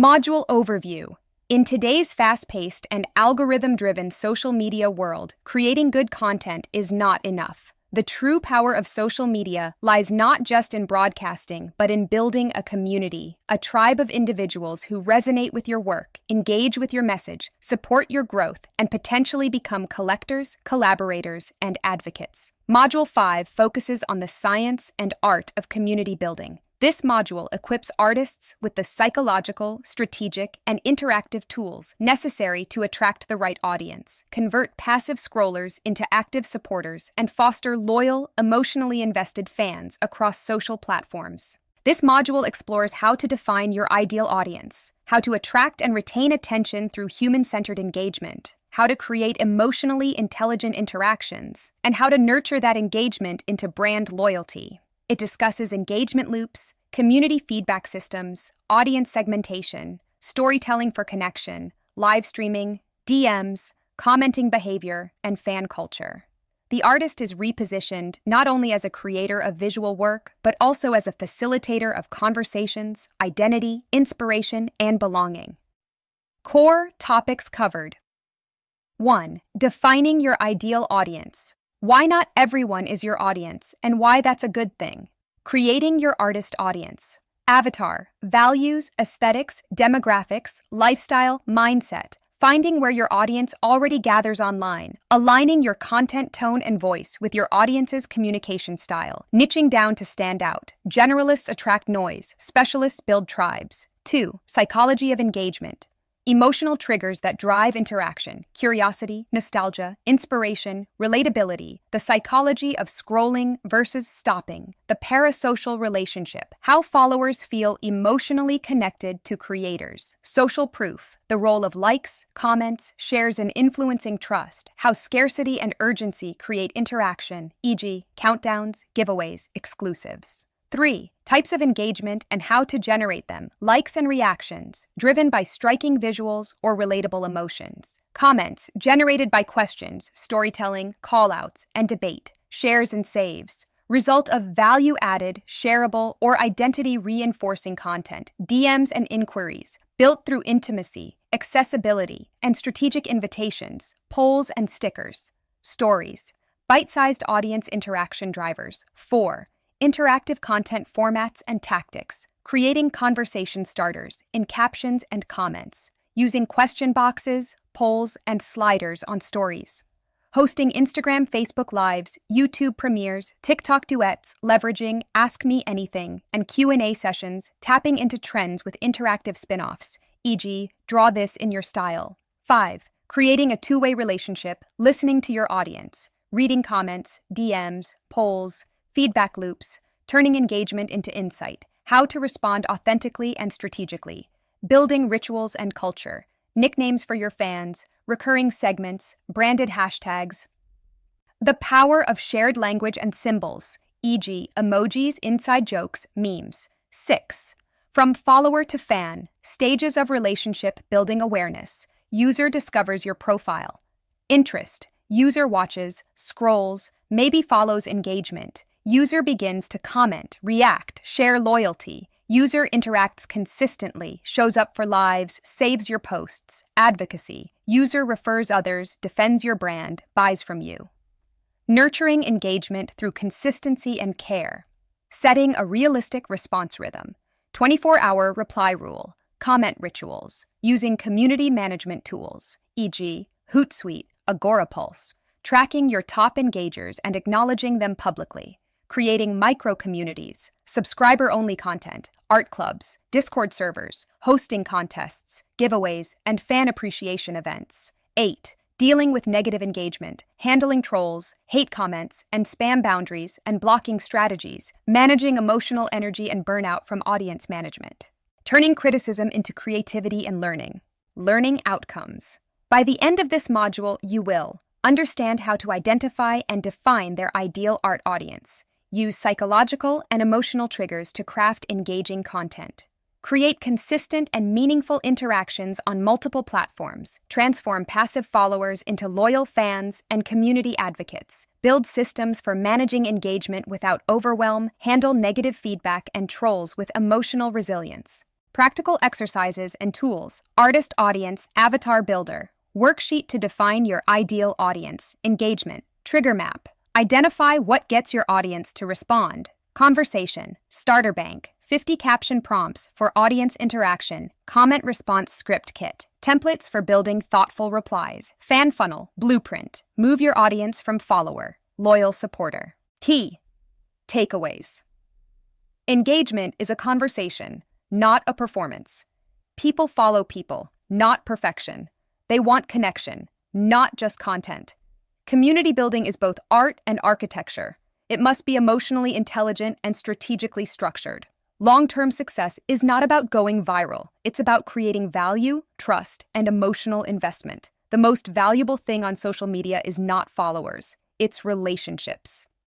Module Overview. In today's fast-paced and algorithm-driven social media world, creating good content is not enough. The true power of social media lies not just in broadcasting, but in building a community, a tribe of individuals who resonate with your work, engage with your message, support your growth, and potentially become collectors, collaborators, and advocates. Module 5 focuses on the science and art of community building. This module equips artists with the psychological, strategic, and interactive tools necessary to attract the right audience, convert passive scrollers into active supporters, and foster loyal, emotionally invested fans across social platforms. This module explores how to define your ideal audience, how to attract and retain attention through human-centered engagement, how to create emotionally intelligent interactions, and how to nurture that engagement into brand loyalty. It discusses engagement loops, community feedback systems, audience segmentation, storytelling for connection, live streaming, DMs, commenting behavior, and fan culture. The artist is repositioned not only as a creator of visual work, but also as a facilitator of conversations, identity, inspiration, and belonging. Core topics covered. 1. Defining your ideal audience. Why not everyone is your audience, and why that's a good thing. Creating your artist audience. Avatar, values, aesthetics, demographics, lifestyle, mindset. Finding where your audience already gathers online. Aligning your content tone and voice with your audience's communication style. Niching down to stand out. Generalists attract noise. Specialists build tribes. 2. Psychology of engagement. Emotional triggers that drive interaction, curiosity, nostalgia, inspiration, relatability, the psychology of scrolling versus stopping, the parasocial relationship, how followers feel emotionally connected to creators, social proof, the role of likes, comments, shares in influencing trust, how scarcity and urgency create interaction, e.g., countdowns, giveaways, exclusives. 3. Types of engagement and how to generate them, likes and reactions, driven by striking visuals or relatable emotions. Comments, generated by questions, storytelling, callouts, and debate, shares and saves. Result of value-added, shareable, or identity-reinforcing content, DMs and inquiries, built through intimacy, accessibility, and strategic invitations, polls and stickers. Stories, bite-sized audience interaction drivers. 4. Interactive content formats and tactics, creating conversation starters in captions and comments, using question boxes, polls, and sliders on stories. Hosting Instagram, Facebook Lives, YouTube premieres, TikTok duets, leveraging Ask Me Anything, and Q&A sessions, tapping into trends with interactive spin-offs, e.g., draw this in your style. 5. Creating a two-way relationship, listening to your audience, reading comments, DMs, polls, feedback loops, turning engagement into insight, how to respond authentically and strategically, building rituals and culture, nicknames for your fans, recurring segments, branded hashtags. The power of shared language and symbols, e.g., emojis, inside jokes, memes. 6. From follower to fan, stages of relationship building awareness, user discovers your profile. Interest, user watches, scrolls, maybe follows engagement. User begins to comment, react, share loyalty. User interacts consistently, shows up for lives, saves your posts. Advocacy. User refers others, defends your brand, buys from you. Nurturing engagement through consistency and care. Setting a realistic response rhythm. 24-hour reply rule. Comment rituals. Using community management tools, e.g., Hootsuite, Agorapulse. Tracking your top engagers and acknowledging them publicly. Creating micro-communities, subscriber-only content, art clubs, Discord servers, hosting contests, giveaways, and fan appreciation events. 8. Dealing with negative engagement, handling trolls, hate comments, and spam boundaries and blocking strategies, managing emotional energy and burnout from audience management. Turning criticism into creativity and learning. Learning outcomes. By the end of this module, you will understand how to identify and define their ideal art audience. Use psychological and emotional triggers to craft engaging content. Create consistent and meaningful interactions on multiple platforms. Transform passive followers into loyal fans and community advocates. Build systems for managing engagement without overwhelm. Handle negative feedback and trolls with emotional resilience. Practical exercises and tools, artist audience, avatar builder, worksheet to define your ideal audience, engagement, trigger map. Identify what gets your audience to respond. Conversation, starter bank, 50 caption prompts for audience interaction, comment response script kit, templates for building thoughtful replies, fan funnel, blueprint, move your audience from follower, loyal supporter. Key takeaways. Engagement is a conversation, not a performance. People follow people, not perfection. They want connection, not just content. Community building is both art and architecture. It must be emotionally intelligent and strategically structured. Long-term success is not about going viral. It's about creating value, trust, and emotional investment. The most valuable thing on social media is not followers. It's relationships.